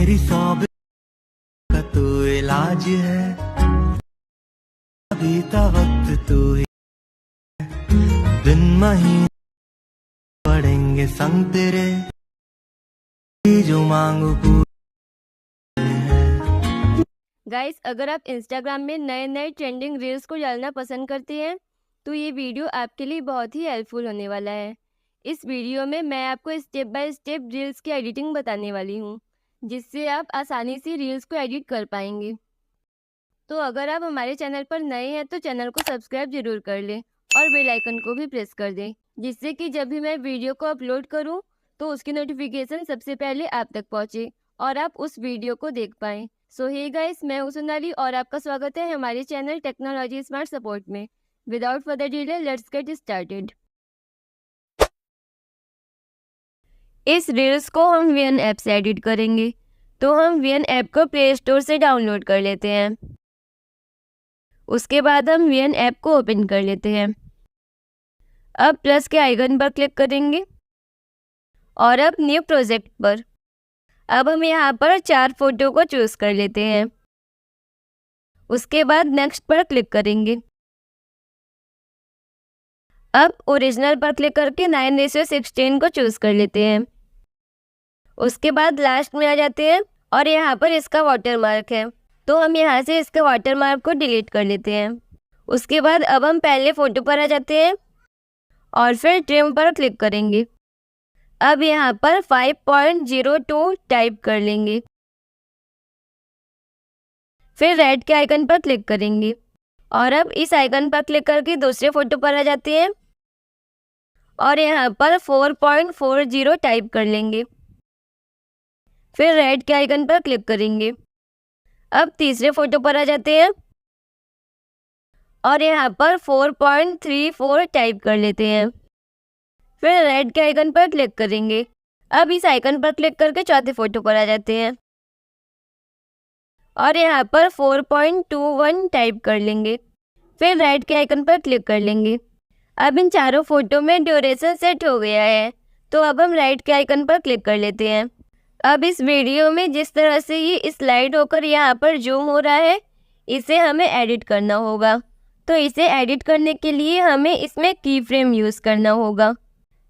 मेरी सौब का तू इलाज है, बीता वक्त तू ही, दिन महीने पड़ेंगे संग तेरे, जो मांगू पूरी। गाइस, अगर आप इंस्टाग्राम में नए नए ट्रेंडिंग रील्स को डालना पसंद करते हैं तो ये वीडियो आपके लिए बहुत ही हेल्पफुल होने वाला है। इस वीडियो में मैं आपको स्टेप बाय स्टेप रील्स की एडिटिंग बताने वाली हूँ, जिससे आप आसानी से रील्स को एडिट कर पाएंगे। तो अगर आप हमारे चैनल पर नए हैं तो चैनल को सब्सक्राइब जरूर कर लें और बेल आइकन को भी प्रेस कर दें, जिससे कि जब भी मैं वीडियो को अपलोड करूँ तो उसकी नोटिफिकेशन सबसे पहले आप तक पहुँचे और आप उस वीडियो को देख पाएँ। सो हे गाइस, मैं हूं सोनाली और आपका स्वागत है हमारे चैनल टेक्नोलॉजी स्मार्ट सपोर्ट में। Without further delay let's get started. इस रील्स को हम वीएन ऐप से एडिट करेंगे, तो हम वीएन ऐप को प्ले स्टोर से डाउनलोड कर लेते हैं। उसके बाद हम वीएन ऐप को ओपन कर लेते हैं। अब प्लस के आइकन पर क्लिक करेंगे और अब न्यू प्रोजेक्ट पर। अब हम यहाँ पर 4 फोटो को चूज कर लेते हैं। उसके बाद नेक्स्ट पर क्लिक करेंगे। अब ओरिजिनल पर क्लिक करके 9:16 को चूज कर लेते हैं। उसके बाद लास्ट में आ जाते हैं और यहाँ पर इसका वाटरमार्क है, तो हम यहाँ से इसके वाटरमार्क को डिलीट कर लेते हैं। उसके बाद अब हम पहले फोटो पर आ जाते हैं और फिर ट्रिम पर क्लिक करेंगे। अब यहाँ पर 5.02 टाइप कर लेंगे। फिर रेड के आइकन पर क्लिक करेंगे और अब इस आइकन पर क्लिक करके दूसरे फोटो पर आ जाते हैं और यहाँ पर 4.40 टाइप कर लेंगे। फिर रेड के आइकन पर क्लिक करेंगे। अब तीसरे फोटो पर आ जाते हैं और यहाँ पर 4.34 टाइप कर लेते हैं। फिर रेड के आइकन पर क्लिक करेंगे। अब इस आइकन पर क्लिक करके चौथे फोटो पर आ जाते हैं और यहाँ पर 4.21 टाइप कर लेंगे। फिर रेड के आइकन पर क्लिक कर लेंगे। अब इन चारों फोटो में ड्यूरेशन सेट हो गया है, तो अब हम राइट के आइकन पर क्लिक कर लेते हैं। अब इस वीडियो में जिस तरह से ये स्लाइड होकर यहाँ पर जूम हो रहा है, इसे हमें एडिट करना होगा। तो इसे एडिट करने के लिए हमें इसमें की फ्रेम यूज़ करना होगा।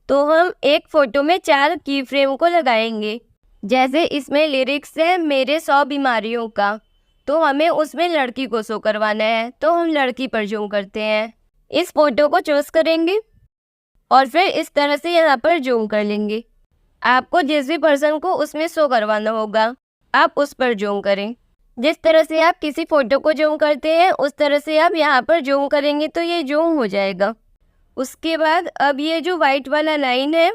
तो हम एक फ़ोटो में 4 की फ्रेम को लगाएंगे। जैसे इसमें लिरिक्स है मेरे 100 बीमारियों का, तो हमें उसमें लड़की को शो करवाना है, तो हम लड़की पर जूम करते हैं। इस फोटो को चूज़ करेंगे और फिर इस तरह से यहाँ पर जूम कर लेंगे। आपको जिस भी पर्सन को उसमें शो करवाना होगा आप उस पर जूम करें। जिस तरह से आप किसी फ़ोटो को जूम करते हैं उस तरह से आप यहाँ पर जूम करेंगे तो ये जूम हो जाएगा। उसके बाद अब ये जो वाइट वाला लाइन है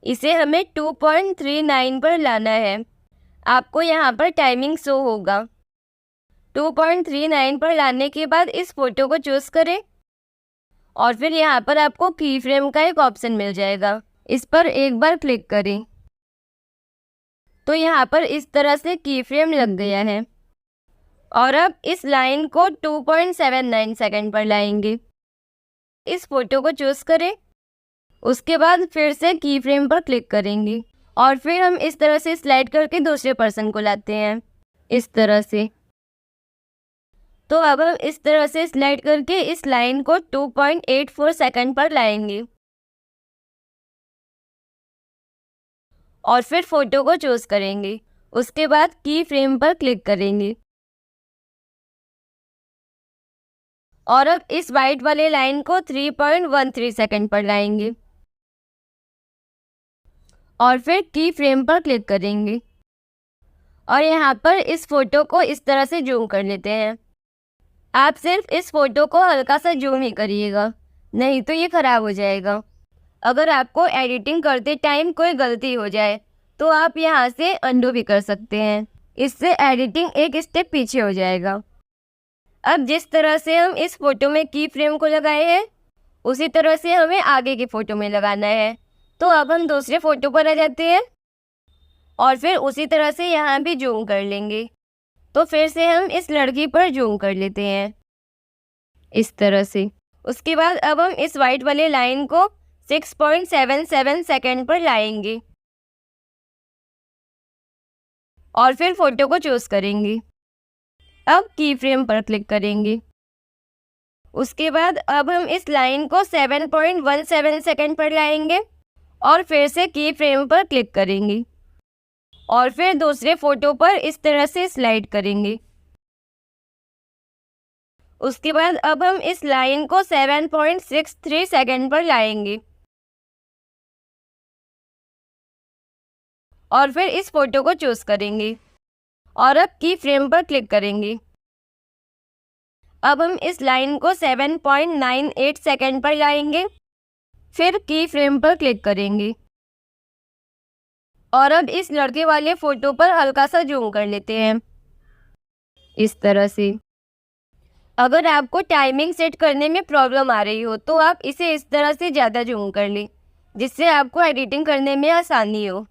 इसे हमें 2.39 पर लाना है। आपको यहाँ पर टाइमिंग शो होगा। 2.39 पर लाने के बाद इस फोटो को चूज़ करें और फिर यहाँ पर आपको की फ्रेम का एक ऑप्शन मिल जाएगा। इस पर एक बार क्लिक करें तो यहाँ पर इस तरह से की फ्रेम लग गया है। और अब इस लाइन को 2.79 सेकंड पर लाएंगे। इस फोटो को चूज़ करें। उसके बाद फिर से की फ्रेम पर क्लिक करेंगे और फिर हम इस तरह से स्लाइड करके दूसरे पर्सन को लाते हैं, इस तरह से। तो अब हम इस तरह से स्लाइड करके इस लाइन को 2.84 सेकंड पर लाएंगे और फिर फोटो को चूज़ करेंगे। उसके बाद की फ्रेम पर क्लिक करेंगे और अब इस वाइट वाले लाइन को 3.13 सेकंड पर लाएंगे और फिर की फ्रेम पर क्लिक करेंगे और यहाँ पर इस फोटो को इस तरह से जूम कर लेते हैं। आप सिर्फ इस फोटो को हल्का सा जूम ही करिएगा, नहीं तो ये ख़राब हो जाएगा। अगर आपको एडिटिंग करते टाइम कोई गलती हो जाए तो आप यहाँ से अंडू भी कर सकते हैं, इससे एडिटिंग एक स्टेप पीछे हो जाएगा। अब जिस तरह से हम इस फोटो में की फ्रेम को लगाए हैं उसी तरह से हमें आगे की फ़ोटो में लगाना है। तो अब हम दूसरे फ़ोटो पर आ जाते हैं और फिर उसी तरह से यहाँ भी जूम कर लेंगे। तो फिर से हम इस लड़की पर जूम कर लेते हैं, इस तरह से। उसके बाद अब हम इस वाइट वाले लाइन को 6.77 सेकंड पर लाएंगे और फिर फ़ोटो को चूज़ करेंगे। अब की फ्रेम पर क्लिक करेंगे। उसके बाद अब हम इस लाइन को 7.17 सेकंड पर लाएंगे और फिर से की फ्रेम पर क्लिक करेंगे और फिर दूसरे फ़ोटो पर इस तरह से स्लाइड करेंगे। उसके बाद अब हम इस लाइन को 7.63 सेकंड पर लाएंगे और फिर इस फ़ोटो को चूज़ करेंगे और अब की फ्रेम पर क्लिक करेंगे। अब हम इस लाइन को 7.98 सेकंड पर लाएंगे, फिर की फ्रेम पर क्लिक करेंगे और अब इस लड़के वाले फ़ोटो पर हल्का सा जूम कर लेते हैं इस तरह से। अगर आपको टाइमिंग सेट करने में प्रॉब्लम आ रही हो तो आप इसे इस तरह से ज़्यादा जूम कर लें, जिससे आपको एडिटिंग करने में आसानी हो।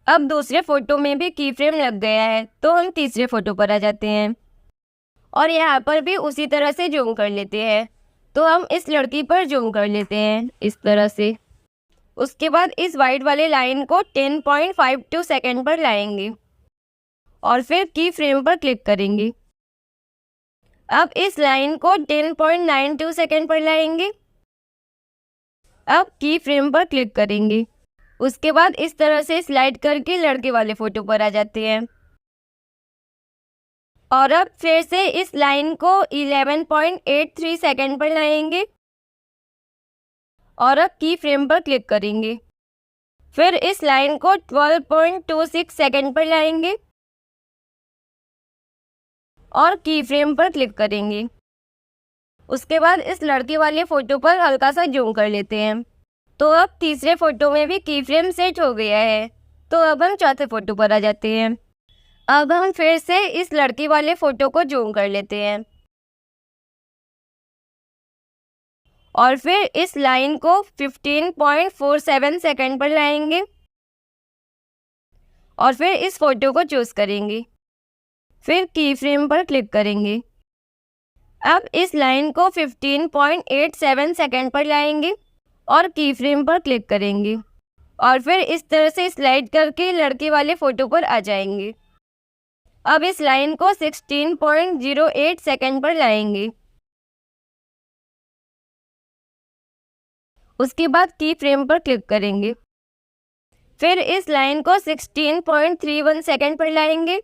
अब दूसरे फ़ोटो में भी की फ्रेम लग गया है, तो हम तीसरे फ़ोटो पर आ जाते हैं और यहाँ पर भी उसी तरह से जूम कर लेते हैं। तो हम इस लड़की पर जूम कर लेते हैं इस तरह से। उसके बाद इस वाइट वाले लाइन को 10.52 सेकंड पर लाएंगे और फिर की फ्रेम पर क्लिक करेंगे। अब इस लाइन को 10.92 सेकंड पर लाएंगे। अब की फ्रेम पर क्लिक करेंगे। उसके बाद इस तरह से स्लाइड करके लड़के वाले फ़ोटो पर आ जाते हैं और अब फिर से इस लाइन को 11.83 सेकंड पर लाएंगे और अब की फ्रेम पर क्लिक करेंगे। फिर इस लाइन को 12.26 सेकंड पर लाएंगे और की फ्रेम पर क्लिक करेंगे। उसके बाद इस लड़के वाले फ़ोटो पर हल्का सा जूम कर लेते हैं। तो अब तीसरे फ़ोटो में भी की फ्रेम सेट हो गया है। तो अब हम चौथे फ़ोटो पर आ जाते हैं। अब हम फिर से इस लड़की वाले फ़ोटो को जूम कर लेते हैं और फिर इस लाइन को 15.47 सेकंड पर लाएंगे और फिर इस फ़ोटो को चूज़ करेंगे। फिर की फ्रेम पर क्लिक करेंगे। अब इस लाइन को 15.87 सेकंड पर लाएंगे और की फ्रेम पर क्लिक करेंगे और फिर इस तरह से स्लाइड करके लड़के वाले फ़ोटो पर आ जाएंगे। अब इस लाइन को 16.08 सेकंड पर लाएंगे। उसके बाद की फ्रेम पर क्लिक करेंगे। फिर इस लाइन को 16.31 सेकंड पर लाएंगे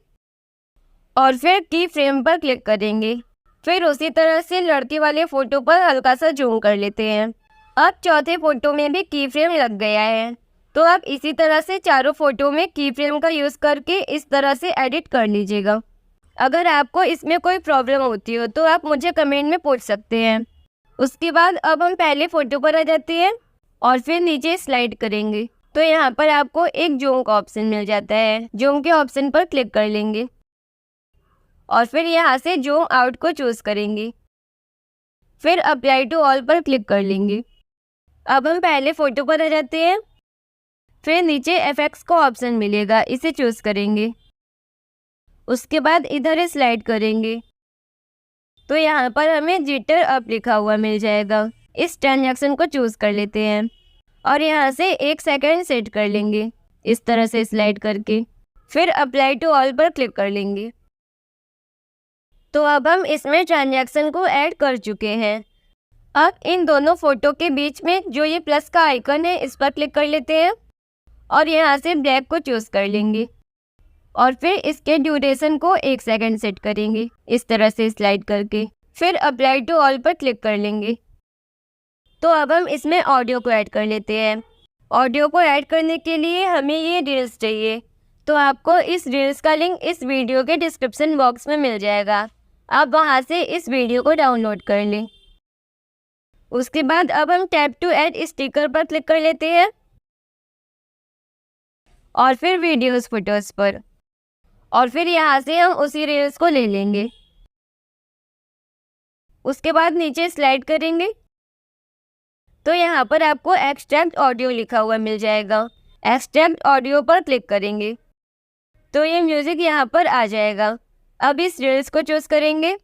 और फिर की फ्रेम पर क्लिक करेंगे। फिर उसी तरह से लड़के वाले फ़ोटो पर हल्का सा जूम कर लेते हैं। अब चौथे फ़ोटो में भी की फ्रेम लग गया है। तो आप इसी तरह से चारों फ़ोटो में की फ्रेम का यूज़ करके इस तरह से एडिट कर लीजिएगा। अगर आपको इसमें कोई प्रॉब्लम होती हो तो आप मुझे कमेंट में पूछ सकते हैं। उसके बाद अब हम पहले फ़ोटो पर आ जाते हैं और फिर नीचे स्लाइड करेंगे। तो यहाँ पर आपको एक जूम का ऑप्शन मिल जाता है। जूम के ऑप्शन पर क्लिक कर लेंगे और फिर यहाँ से जूम आउट को चूज़ करेंगे। फिर अप्लाई टू ऑल पर क्लिक कर लेंगे। अब हम पहले फ़ोटो पर आ जाते हैं। फिर नीचे एफएक्स का ऑप्शन मिलेगा, इसे चूज़ करेंगे। उसके बाद इधर स्लाइड करेंगे तो यहाँ पर हमें जिटर अप लिखा हुआ मिल जाएगा। इस ट्रांजैक्शन को चूज़ कर लेते हैं और यहाँ से 1 सेकंड सेट कर लेंगे इस तरह से स्लाइड करके। फिर अप्लाई टू ऑल पर क्लिक कर लेंगे। तो अब हम इसमें ट्रांजैक्शन को ऐड कर चुके हैं। अब इन दोनों फ़ोटो के बीच में जो ये प्लस का आइकन है इस पर क्लिक कर लेते हैं और यहाँ से ब्लैक को चूज़ कर लेंगे और फिर इसके ड्यूरेशन को 1 सेकंड सेट करेंगे इस तरह से स्लाइड करके। फिर अप्लाई टू ऑल पर क्लिक कर लेंगे। तो अब हम इसमें ऑडियो को ऐड कर लेते हैं। ऑडियो को ऐड करने के लिए हमें ये रील्स चाहिए, तो आपको इस रील्स का लिंक इस वीडियो के डिस्क्रिप्शन बॉक्स में मिल जाएगा। आप वहाँ से इस वीडियो को डाउनलोड कर लें। उसके बाद अब हम टैप टू ऐड स्टिकर पर क्लिक कर लेते हैं और फिर वीडियोस फोटोज़ पर, और फिर यहाँ से हम उसी रील्स को ले लेंगे। उसके बाद नीचे स्लाइड करेंगे तो यहाँ पर आपको एक्सट्रैक्ट ऑडियो लिखा हुआ मिल जाएगा। एक्सट्रैक्ट ऑडियो पर क्लिक करेंगे तो ये म्यूज़िक यहाँ पर आ जाएगा। अब इस रील्स को चूज़ करेंगे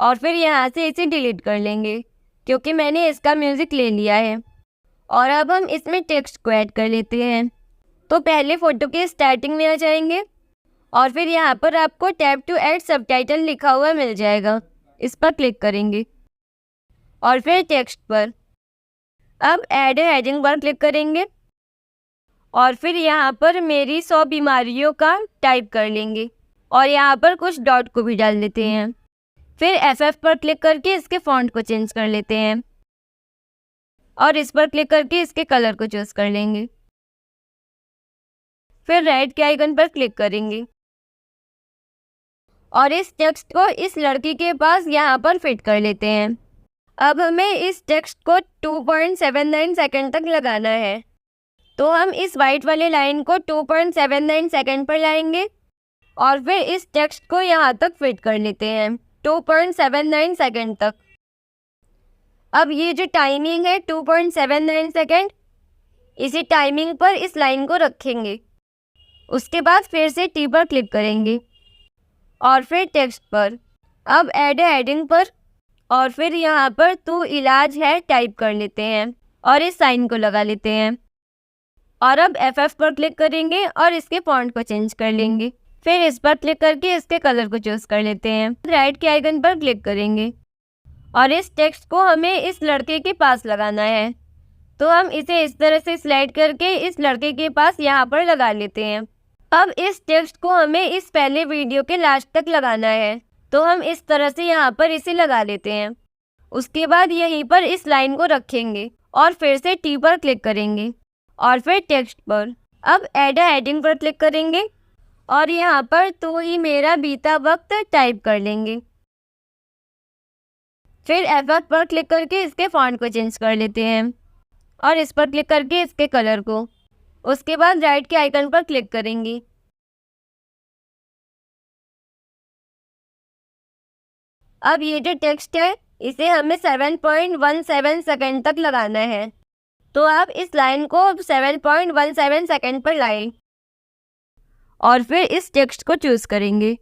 और फिर यहाँ से इसे डिलीट कर लेंगे क्योंकि मैंने इसका म्यूज़िक ले लिया है। और अब हम इसमें टेक्स्ट को ऐड कर लेते हैं। तो पहले फ़ोटो के स्टार्टिंग में आ जाएंगे और फिर यहाँ पर आपको टैप टू ऐड सबटाइटल लिखा हुआ मिल जाएगा, इस पर क्लिक करेंगे और फिर टेक्स्ट पर। अब ऐड हेडिंग पर क्लिक करेंगे और फिर यहाँ पर मेरी 100 बीमारियों का टाइप कर लेंगे और यहाँ पर कुछ डॉट को भी डाल लेते हैं। फिर FF पर क्लिक करके इसके फॉन्ट को चेंज कर लेते हैं और इस पर क्लिक करके इसके कलर को चूज कर लेंगे। फिर राइट के आइकन पर क्लिक करेंगे और इस टेक्स्ट को इस लड़की के पास यहाँ पर फिट कर लेते हैं। अब हमें इस टेक्स्ट को 2.79 सेकंड तक लगाना है, तो हम इस वाइट वाले लाइन को 2.79 सेकंड पर लाएंगे और फिर इस टेक्स्ट को यहाँ तक फिट कर लेते हैं 2.79 सेकंड तक। अब ये जो टाइमिंग है 2.79 सेकंड, इसी टाइमिंग पर इस लाइन को रखेंगे। उसके बाद फिर से टी पर क्लिक करेंगे और फिर टेक्स्ट पर। अब ऐड हेडिंग पर और फिर यहाँ पर तू इलाज है टाइप कर लेते हैं और इस साइन को लगा लेते हैं और अब FF पर क्लिक करेंगे और इसके फॉन्ट को चेंज कर लेंगे। फिर इस पर क्लिक करके इसके कलर को चूज कर लेते हैं। राइट के आइकन पर क्लिक करेंगे और इस टेक्स्ट को हमें इस लड़के के पास लगाना है, तो हम इसे इस तरह से स्लाइड करके इस लड़के के पास यहाँ पर लगा लेते हैं। अब इस टेक्स्ट को हमें इस पहले वीडियो के लास्ट तक लगाना है, तो हम इस तरह से यहाँ पर इसे लगा लेते हैं। उसके बाद यहीं पर इस लाइन को रखेंगे और फिर से टी पर क्लिक करेंगे और फिर टेक्स्ट पर। अब ऐड हेडिंग पर क्लिक करेंगे और यहाँ पर तू ही मेरा बीता वक्त टाइप कर लेंगे। फिर FF पर क्लिक करके इसके फॉन्ट को चेंज कर लेते हैं और इस पर क्लिक करके इसके कलर को। उसके बाद राइट के आइकन पर क्लिक करेंगे। अब ये जो टेक्स्ट है इसे हमें 7.17 सेकंड तक लगाना है, तो आप इस लाइन को 7.17 सेकंड पर लाएं और फिर इस टेक्स्ट को चूज करेंगे।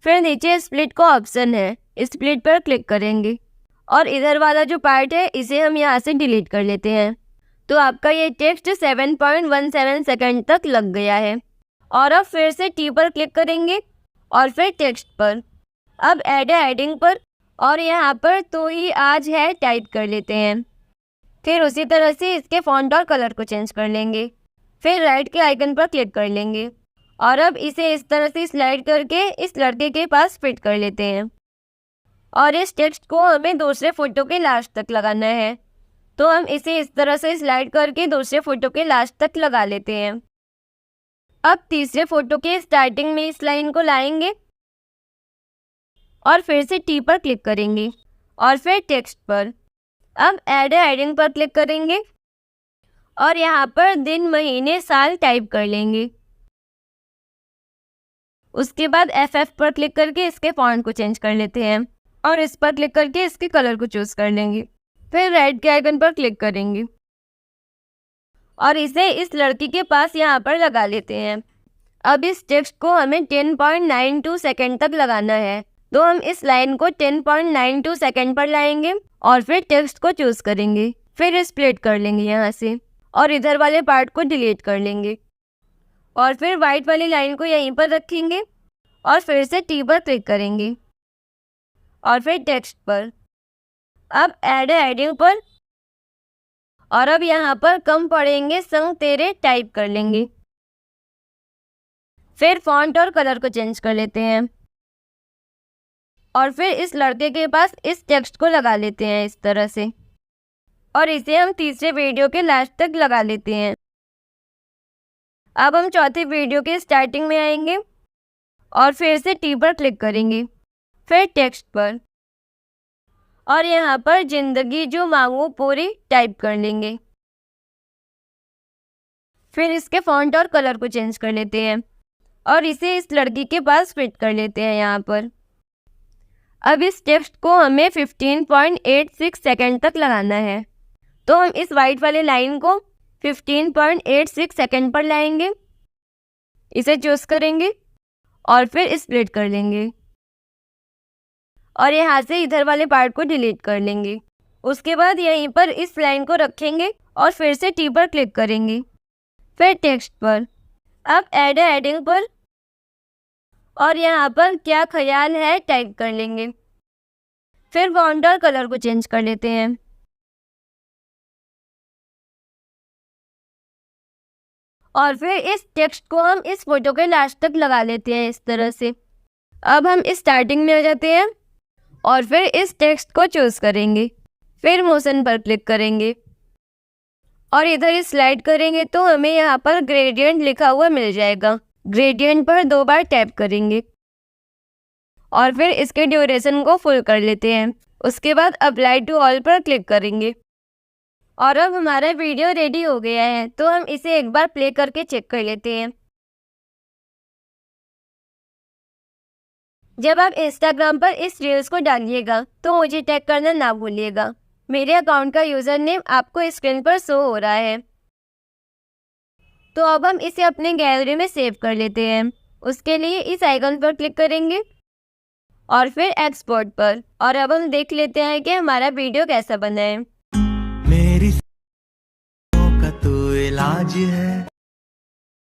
फिर नीचे स्प्लिट का ऑप्शन है, स्प्लिट पर क्लिक करेंगे और इधर वाला जो पार्ट है इसे हम यहाँ से डिलीट कर लेते हैं। तो आपका ये टेक्स्ट 7.17 सेकंड तक लग गया है। और अब फिर से टी पर क्लिक करेंगे और फिर टेक्स्ट पर। अब ऐड हेडिंग पर और यहाँ पर तो ही आज है टाइप कर लेते हैं। फिर उसी तरह से इसके फॉन्ट और कलर को चेंज कर लेंगे। फिर राइट के आइकन पर क्लिक कर लेंगे और अब इसे इस तरह से स्लाइड करके इस लड़के के पास फिट कर लेते हैं और इस टेक्स्ट को हमें दूसरे फोटो के लास्ट तक लगाना है, तो हम इसे इस तरह से स्लाइड करके दूसरे फोटो के लास्ट तक लगा लेते हैं। अब तीसरे फोटो के स्टार्टिंग में इस लाइन को लाएंगे और फिर से टी पर क्लिक करेंगे और फिर टेक्स्ट पर। अब ऐड हेडिंग पर क्लिक करेंगे और यहाँ पर दिन महीने साल टाइप कर लेंगे। उसके बाद FF पर क्लिक करके इसके फॉन्ट को चेंज कर लेते हैं और इस पर क्लिक करके इसके कलर को चूज कर लेंगे। फिर राइट के आइकन पर क्लिक करेंगे और इसे इस लड़की के पास यहाँ पर लगा लेते हैं। अब इस टेक्स्ट को हमें 10.92 सेकंड तक लगाना है, तो हम इस लाइन को 10.92 सेकंड पर लाएंगे और फिर टेक्स्ट को चूज करेंगे। फिर स्प्लिट कर लेंगे यहाँ से और इधर वाले पार्ट को डिलीट कर लेंगे और फिर वाइट वाली लाइन को यहीं पर रखेंगे और फिर से टी पर क्लिक करेंगे और फिर टेक्स्ट पर। अब ऐड हेडिंग पर और अब यहाँ पर कम पड़ेंगे संग तेरे टाइप कर लेंगे। फिर फॉन्ट और कलर को चेंज कर लेते हैं और फिर इस लड़के के पास इस टेक्स्ट को लगा लेते हैं इस तरह से और इसे हम तीसरे वीडियो के लास्ट तक लगा लेते हैं। अब हम चौथे वीडियो के स्टार्टिंग में आएंगे और फिर से टी पर क्लिक करेंगे, फिर टेक्स्ट पर और यहाँ पर जिंदगी जो मांगू पूरी टाइप कर लेंगे। फिर इसके फॉन्ट और कलर को चेंज कर लेते हैं और इसे इस लड़की के पास फिट कर लेते हैं यहाँ पर। अब इस टेक्स्ट को हमें 15.86 सेकंड तक लगाना है, तो हम इस वाइट वाले लाइन को 15.86 सेकंड पर लाएंगे, इसे चूज करेंगे और फिर स्प्लिट कर लेंगे और यहाँ से इधर वाले पार्ट को डिलीट कर लेंगे। उसके बाद यहीं पर इस लाइन को रखेंगे और फिर से टी पर क्लिक करेंगे, फिर टेक्स्ट पर। अब ऐड हेडिंग पर और यहाँ पर क्या ख्याल है टाइप कर लेंगे। फिर फॉन्ट और कलर को चेंज कर लेते हैं। और फिर इस टेक्स्ट को हम इस फोटो के लास्ट तक लगा लेते हैं इस तरह से। अब हम इस स्टार्टिंग में हो जाते हैं और फिर इस टेक्स्ट को चूज करेंगे। फिर मोशन पर क्लिक करेंगे और इधर स्लाइड करेंगे तो हमें यहाँ पर ग्रेडियंट लिखा हुआ मिल जाएगा। ग्रेडियंट पर 2 बार टैप करेंगे और फिर इसके ड्यूरेशन को फुल कर लेते हैं। उसके बाद अप्लाई टू ऑल पर क्लिक करेंगे और अब हमारा वीडियो रेडी हो गया है। तो हम इसे एक बार प्ले करके चेक कर लेते हैं। जब आप इंस्टाग्राम पर इस रील्स को डालिएगा तो मुझे टैग करना ना भूलिएगा। मेरे अकाउंट का यूज़र नेम आपको स्क्रीन पर शो हो रहा है। तो अब हम इसे अपने गैलरी में सेव कर लेते हैं। उसके लिए इस आइकन पर क्लिक करेंगे और फिर एक्सपोर्ट पर। और अब हम देख लेते हैं कि हमारा वीडियो कैसा बना है। मेरी का तू इलाज है,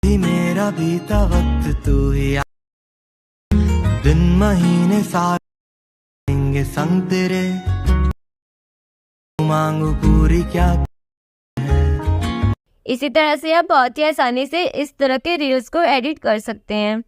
मेरा बीता वक्त तू ही दिन महीने साल रहेंगे संग तेरे, मांगू पूरी क्या। इसी तरह से आप बहुत ही आसानी से इस तरह के रील्स को एडिट कर सकते हैं।